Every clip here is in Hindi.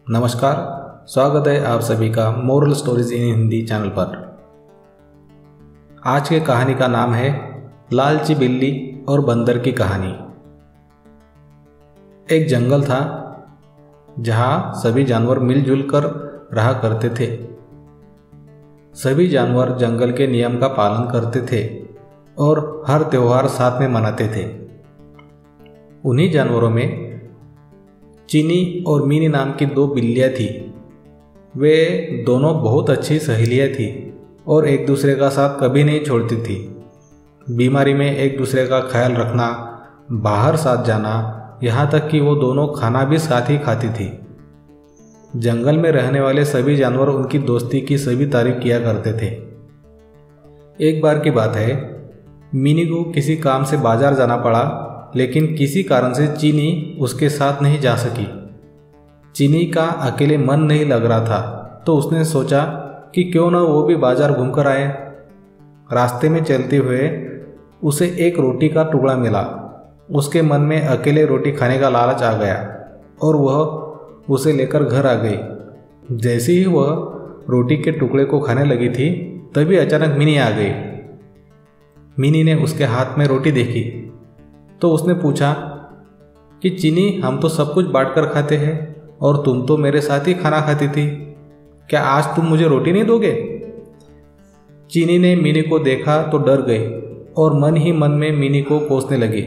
नमस्कार, स्वागत है आप सभी का moral stories in Hindi channel पर। आज की कहानी का नाम है लालची बिल्ली और बंदर की कहानी। एक जंगल था जहाँ सभी जानवर मिलजुल कर रहा करते थे। सभी जानवर जंगल के नियम का पालन करते थे और हर त्योहार साथ में मनाते थे। उन्हीं जानवरों में चीनी और मीनी नाम की दो बिल्लियाँ थी। वे दोनों बहुत अच्छी सहेलियाँ थी और एक दूसरे का साथ कभी नहीं छोड़ती थी। बीमारी में एक दूसरे का ख्याल रखना, बाहर साथ जाना, यहाँ तक कि वो दोनों खाना भी साथ ही खाती थी। जंगल में रहने वाले सभी जानवर उनकी दोस्ती की सभी तारीफ किया करते थे। एक बार की बात है, मिनी को किसी काम से बाजार जाना पड़ा, लेकिन किसी कारण से चीनी उसके साथ नहीं जा सकी। चीनी का अकेले मन नहीं लग रहा था, तो उसने सोचा कि क्यों ना वो भी बाजार घूमकर आए। रास्ते में चलते हुए उसे एक रोटी का टुकड़ा मिला। उसके मन में अकेले रोटी खाने का लालच आ गया और वह उसे लेकर घर आ गई। जैसे ही वह रोटी के टुकड़े को खाने लगी थी, तभी अचानक मिनी आ गई। मिनी ने उसके हाथ में रोटी देखी तो उसने पूछा कि चीनी, हम तो सब कुछ बांट कर खाते हैं और तुम तो मेरे साथ ही खाना खाती थी, क्या आज तुम मुझे रोटी नहीं दोगे? चीनी ने मिनी को देखा तो डर गई और मन ही मन में मिनी को कोसने लगी।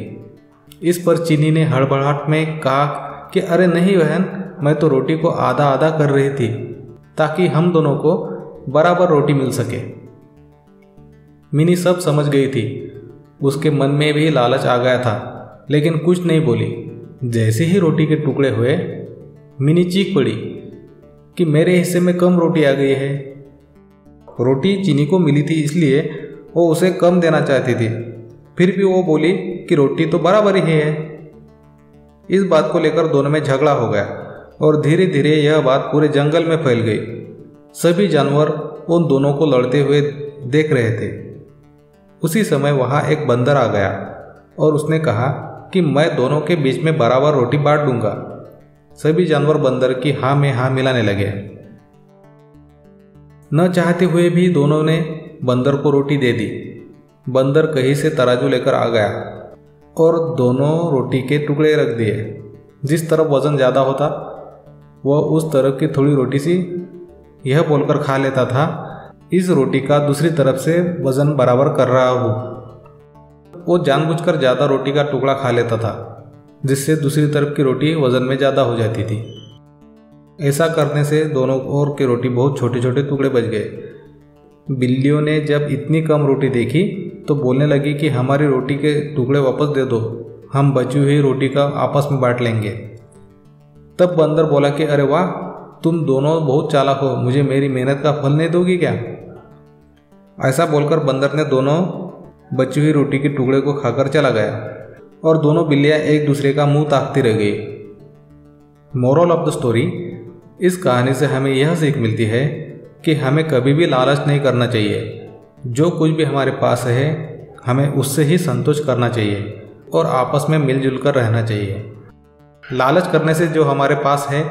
इस पर चीनी ने हड़बड़ाहट में कहा कि अरे नहीं बहन, मैं तो रोटी को आधा आधा कर रही थी ताकि हम दोनों को बराबर रोटी मिल सके। मिनी सब समझ गई थी। उसके मन में भी लालच आ गया था, लेकिन कुछ नहीं बोली। जैसे ही रोटी के टुकड़े हुए, मिनी चीख पड़ी कि मेरे हिस्से में कम रोटी आ गई है। रोटी चीनी को मिली थी, इसलिए वो उसे कम देना चाहती थी। फिर भी वो बोली कि रोटी तो बराबर ही है। इस बात को लेकर दोनों में झगड़ा हो गया और धीरे धीरे यह बात पूरे जंगल में फैल गई। सभी जानवर उन दोनों को लड़ते हुए देख रहे थे। उसी समय वहाँ एक बंदर आ गया और उसने कहा कि मैं दोनों के बीच में बराबर रोटी बांट दूंगा। सभी जानवर बंदर की हाँ में हाँ मिलाने लगे। न चाहते हुए भी दोनों ने बंदर को रोटी दे दी। बंदर कहीं से तराजू लेकर आ गया और दोनों रोटी के टुकड़े रख दिए। जिस तरफ वजन ज़्यादा होता वह उस तरफ की थोड़ी रोटी सी यह बोलकर खा लेता था, इस रोटी का दूसरी तरफ से वजन बराबर कर रहा हूँ। वो जानबूझकर ज़्यादा रोटी का टुकड़ा खा लेता था, जिससे दूसरी तरफ की रोटी वजन में ज़्यादा हो जाती थी। ऐसा करने से दोनों ओर की रोटी बहुत छोटे छोटे टुकड़े बच गए। बिल्लियों ने जब इतनी कम रोटी देखी तो बोलने लगी कि हमारी रोटी के टुकड़े वापस दे दो, हम बची हुई रोटी का आपस में बांट लेंगे। तब बंदर बोला कि अरे वाह, तुम दोनों बहुत चालाक हो, मुझे मेरी मेहनत का फल नहीं दोगी क्या? ऐसा बोलकर बंदर ने दोनों बची हुई रोटी के टुकड़े को खाकर चला गया और दोनों बिल्लियां एक दूसरे का मुंह ताकती रह गई। मोरल ऑफ द स्टोरी, इस कहानी से हमें यह सीख मिलती है कि हमें कभी भी लालच नहीं करना चाहिए। जो कुछ भी हमारे पास है, हमें उससे ही संतोष करना चाहिए और आपस में मिलजुल कर रहना चाहिए। लालच करने से जो हमारे पास है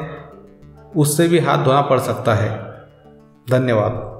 उससे भी हाथ धोना पड़ सकता है। धन्यवाद।